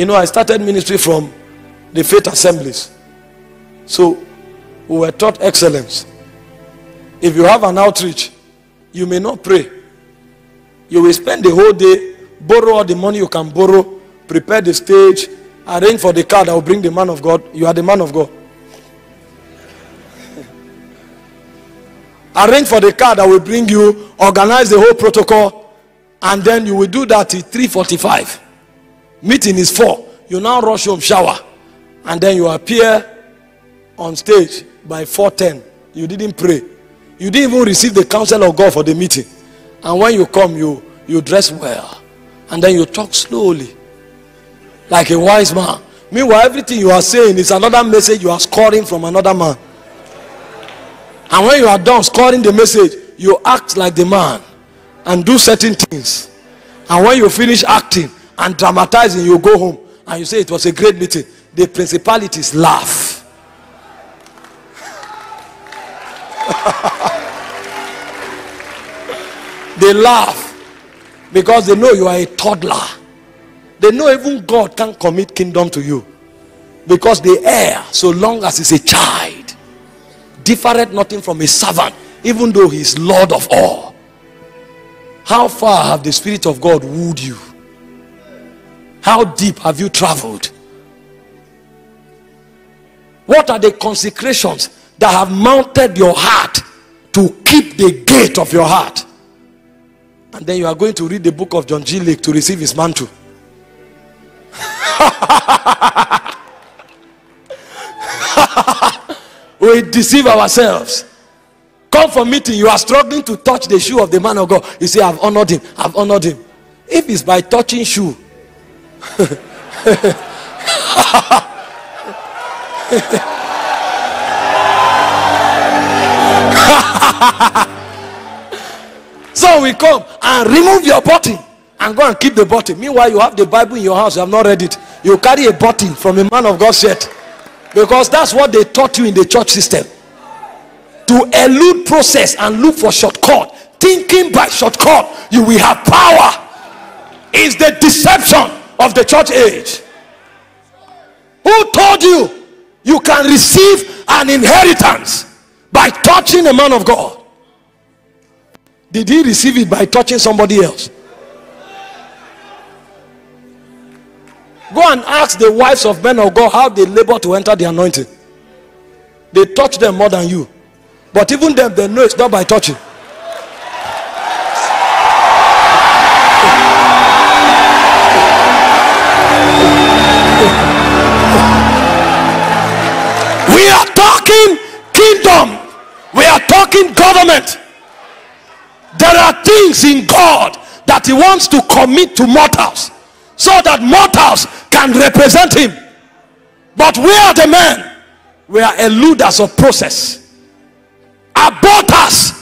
You know, I started ministry from the faith assemblies. So we were taught excellence. If you have an outreach, you may not pray. You will spend the whole day, borrow all the money you can borrow, prepare the stage, arrange for the car that will bring the man of God. You are the man of God. Arrange for the car that will bring you, organize the whole protocol, and then you will do that till 3:45. Meeting is 4. You now rush home, shower, and then you appear on stage by 4:10. You didn't pray. You didn't even receive the counsel of God for the meeting. And when you come, you dress well, and then you talk slowly like a wise man. Meanwhile, everything you are saying is another message you are scoring from another man. And when you are done scoring the message, you act like the man and do certain things. And when you finish acting and dramatizing, you go home and you say it was a great meeting. The principalities laugh. They laugh because they know you are a toddler. They know even God can't commit kingdom to you, because the heir, so long as he's a child, differeth nothing from a servant, even though he is Lord of all. How far have the Spirit of God wooed you? How deep have you traveled? What are the consecrations that have mounted your heart to keep the gate of your heart? And then you are going to read the book of John G. Lake to receive his mantle. We deceive ourselves. Come for meeting, you are struggling to touch the shoe of the man of God. You say, I've honored him, I've honored him. If it's by touching shoe, so we come and remove your button and go and keep the button. Meanwhile, you have the Bible in your house, you have not read it. You carry a button from a man of God's shirt, because that's what they taught you in the church system. To elude process and look for shortcut, thinking by shortcut you will have power, is the deception of the church age. Who told you you can receive an inheritance by touching a man of God? Did he receive it by touching somebody else? Go and ask the wives of men of God how they labor to enter the anointing. They touch them more than you. But even them, they know it's not by touching. We are talking kingdom. We are talking government. There are things in God that he wants to commit to mortals, so that mortals can represent him. But we are the men. We are eluders of process, aborters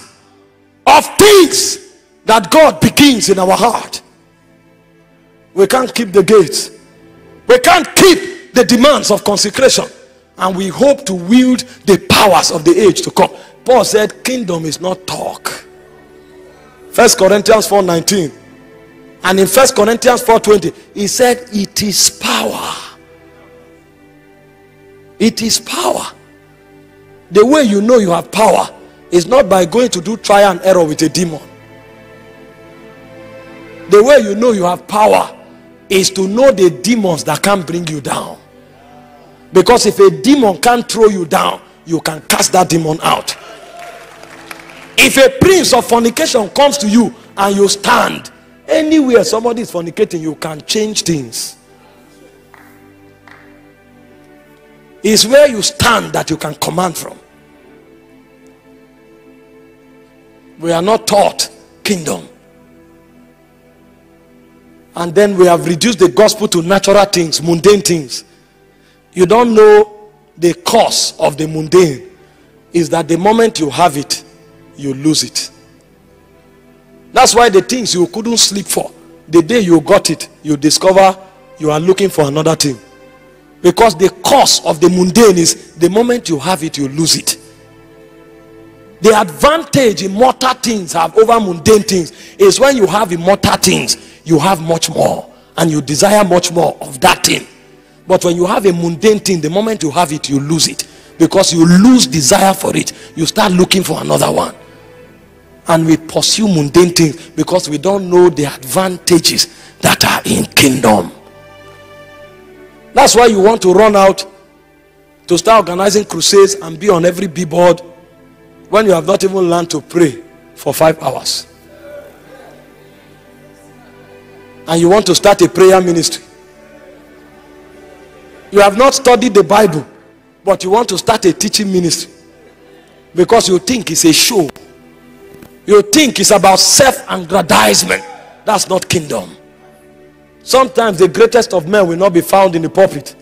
of things that God begins in our heart. We can't keep the gates. We can't keep the demands of consecration, and we hope to wield the powers of the age to come. Paul said kingdom is not talk. 1 Corinthians 4:19. And in 1 Corinthians 4:20, he said it is power. It is power. The way you know you have power is not by going to do trial and error with a demon. The way you know you have power is to know the demons that can bring you down. Because if a demon can't throw you down, you can cast that demon out. If a prince of fornication comes to you and you stand anywhere somebody is fornicating, you can change things. It's where you stand that you can command from. We are not taught kingdom. And then we have reduced the gospel to natural things, mundane things. You don't know the cause of the mundane is that the moment you have it, you lose it. That's why the things you couldn't sleep for, the day you got it, you discover you are looking for another thing. Because the cause of the mundane is the moment you have it, you lose it. The advantage immortal things have over mundane things is when you have immortal things, you have much more. and you desire much more of that thing. But when you have a mundane thing, the moment you have it, you lose it. Because you lose desire for it, you start looking for another one. And we pursue mundane things because we don't know the advantages that are in kingdom. That's why you want to run out to start organizing crusades and be on every billboard when you have not even learned to pray for 5 hours. And you want to start a prayer ministry. You have not studied the Bible, but you want to start a teaching ministry because you think it's a show. You think it's about self-aggrandizement. That's not kingdom. Sometimes the greatest of men will not be found in the pulpit.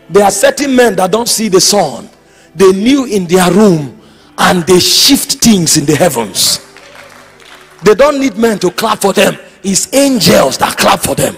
There are certain men that don't see the sun. They kneel in their room and they shift things in the heavens. They don't need men to clap for them. It's angels that clap for them.